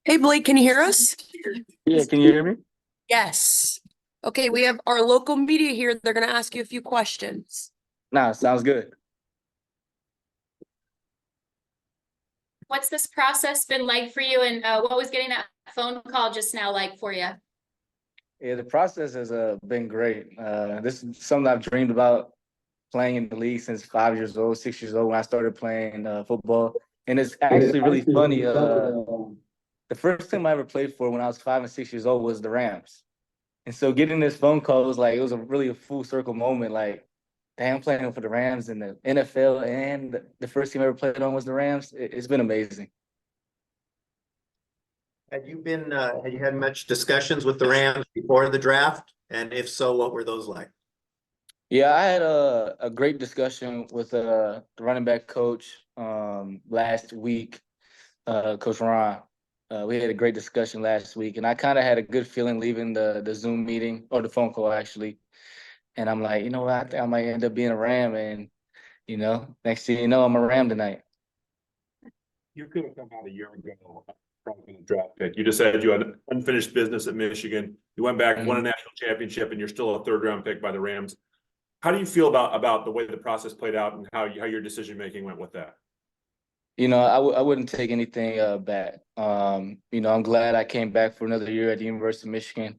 Hey Blake, can you hear us? Yeah, can you hear me? Yes. Okay, we have our local media here. They're going to ask you a few questions. Nah, sounds good. What's this process been like for you, and what was getting that phone call just now like for you? Yeah, the process has been great. This is something I've dreamed about playing in the league since 5 years old, 6 years old when I started playing football. And it's actually really funny. The first team I ever played for when I was 5 and 6 years old was the Rams. And so getting this phone call was like, it was really a full circle moment. Like, damn, I'm playing for the Rams in the NFL, and the first team I ever played on was the Rams. It's been amazing. Had you had much discussions with the Rams before the draft? And if so, what were those like? Yeah, I had a great discussion with the running back coach last week, Coach Ron. We had a great discussion last week, and I kind of had a good feeling leaving the Zoom meeting or the phone call actually. And I'm like, you know what, I think I might end up being a Ram, and next thing you know, I'm a Ram tonight. You could have come out a year ago from the draft pick. You just said you had unfinished business at Michigan. You went back, won a national championship, and you're still a third-round pick by the Rams. How do you feel about the way the process played out and how your decision making went with that? I wouldn't take anything back. I'm glad I came back for another year at the University of Michigan.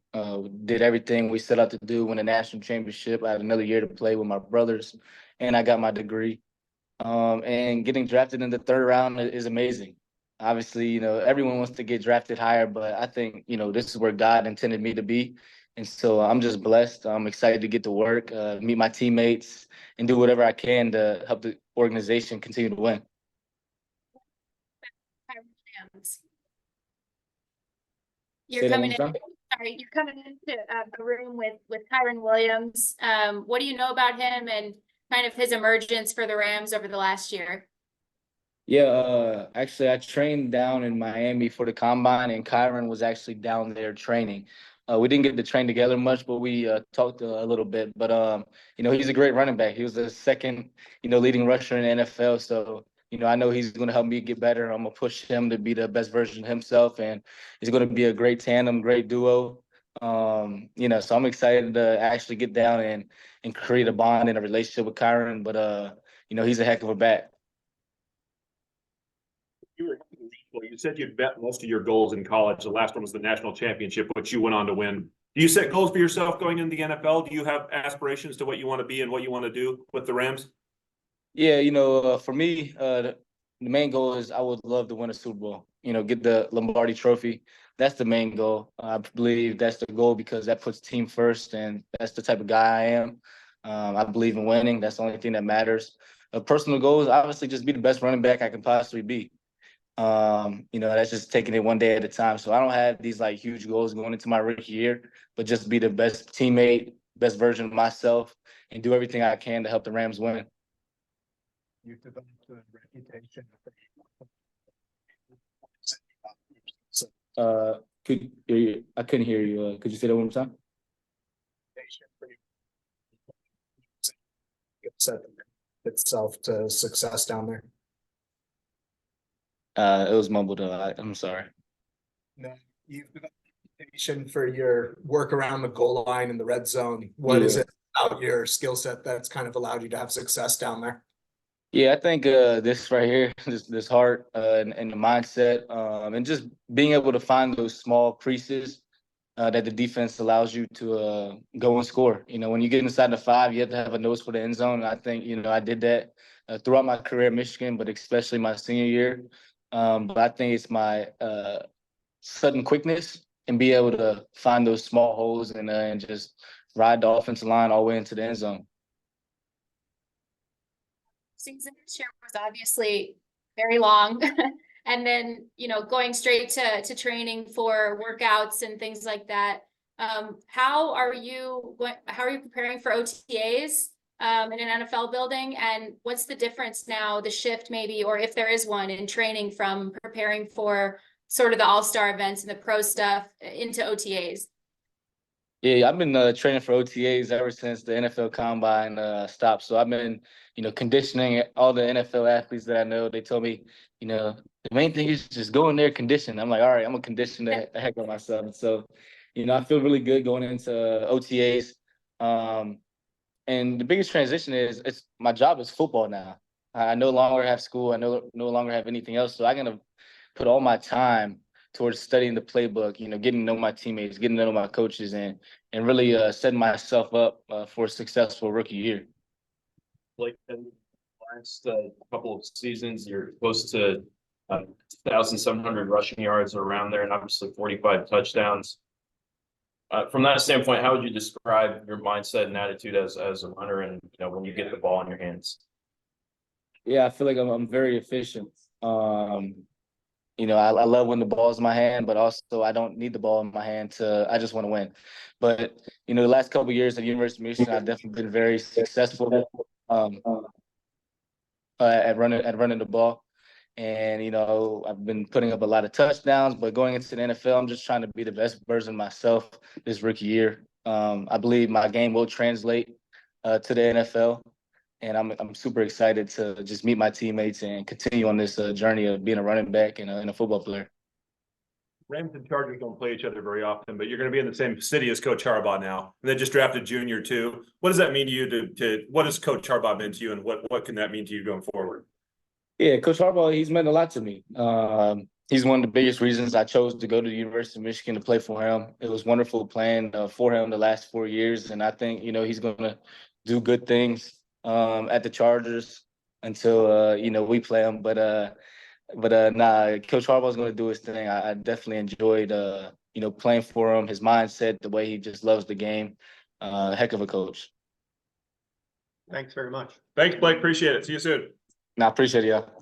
Did everything we set out to do, win a national championship. I had another year to play with my brothers, and I got my degree. And getting drafted in the third round is amazing. Obviously, everyone wants to get drafted higher, but I think, this is where God intended me to be. And so I'm just blessed. I'm excited to get to work, meet my teammates, and do whatever I can to help the organization continue to win. You're coming in. Sorry, you're coming into a room with Tyron Williams. What do you know about him and kind of his emergence for the Rams over the last year? Yeah, actually, I trained down in Miami for the combine, and Kyron was actually down there training. We didn't get to train together much, but we talked a little bit. But he's a great running back. He was the second, leading rusher in the NFL. So, I know he's going to help me get better. I'm gonna push him to be the best version of himself, and he's going to be a great tandem, great duo. So I'm excited to actually get down and create a bond and a relationship with Kyron. But he's a heck of a back. You said you'd bet most of your goals in college. The last one was the national championship, which you went on to win. Do you set goals for yourself going into the NFL? Do you have aspirations to what you want to be and what you want to do with the Rams? Yeah, for me, the main goal is I would love to win a Super Bowl. Get the Lombardi Trophy. That's the main goal. I believe that's the goal because that puts team first, and that's the type of guy I am. I believe in winning. That's the only thing that matters. A personal goal is obviously just be the best running back I can possibly be. That's just taking it one day at a time. So I don't have these like huge goals going into my rookie year, but just be the best teammate, best version of myself, and do everything I can to help the Rams win. You've developed a reputation. I couldn't hear you. Could you say that one more time? Set itself to success down there. It was mumbled. I'm sorry. No, you've developed a reputation for your work around the goal line in the red zone. What is it about your skill set that's kind of allowed you to have success down there? Yeah, I think this right here, this heart and the mindset, and just being able to find those small creases that the defense allows you to go and score. When you get inside the 5, you have to have a nose for the end zone. And I think I did that throughout my career at Michigan, but especially my senior year. But I think it's my sudden quickness and be able to find those small holes and just ride the offensive line all the way into the end zone. Season this year was obviously very long. And then, going straight to training for workouts and things like that. How are you preparing for OTAs in an NFL building? And what's the difference now, the shift maybe, or if there is one, in training from preparing for sort of the all-star events and the pro stuff into OTAs? Yeah, I've been training for OTAs ever since the NFL Combine stopped. So I've been, conditioning all the NFL athletes that I know. They told me you know, the main thing is just go in there condition. I'm like, all right, I'm gonna condition the heck of myself. And so, you know, I feel really good going into OTAs. And the biggest transition is my job is football now. I no longer have school. I no longer have anything else. So I'm gonna put all my time towards studying the playbook, you know, getting to know my teammates, getting to know my coaches, and really setting myself up for a successful rookie year. Like in the last couple of seasons, you're close to 1,700 rushing yards or around there, and obviously 45 touchdowns. From that standpoint, how would you describe your mindset and attitude as a runner, and you know when you get the ball in your hands? Yeah, I feel like I'm very efficient. You know, I love when the ball's in my hand, but also I don't need the ball in my hand I just want to win. But, you know, the last couple of years at the University of Michigan, I've definitely been very successful at running the ball. And, you know, I've been putting up a lot of touchdowns, but going into the NFL, I'm just trying to be the best version of myself this rookie year. I believe my game will translate to the NFL. And I'm super excited to just meet my teammates and continue on this journey of being a running back and a football player. Rams and Chargers don't play each other very often, but you're going to be in the same city as Coach Harbaugh now. And they just drafted junior too. What does that mean to you? What has Coach Harbaugh meant to you, and what can that mean to you going forward? Yeah, Coach Harbaugh, he's meant a lot to me. He's one of the biggest reasons I chose to go to the University of Michigan to play for him. It was wonderful playing for him the last 4 years, and I think, you know, he's going to do good things at the Chargers until you know, we play him. But nah, Coach Harbaugh's going to do his thing. I definitely enjoyed you know, playing for him. His mindset, the way he just loves the game. Heck of a coach. Thanks very much. Thanks, Blake. Appreciate it. See you soon. Nah, I appreciate it, y'all.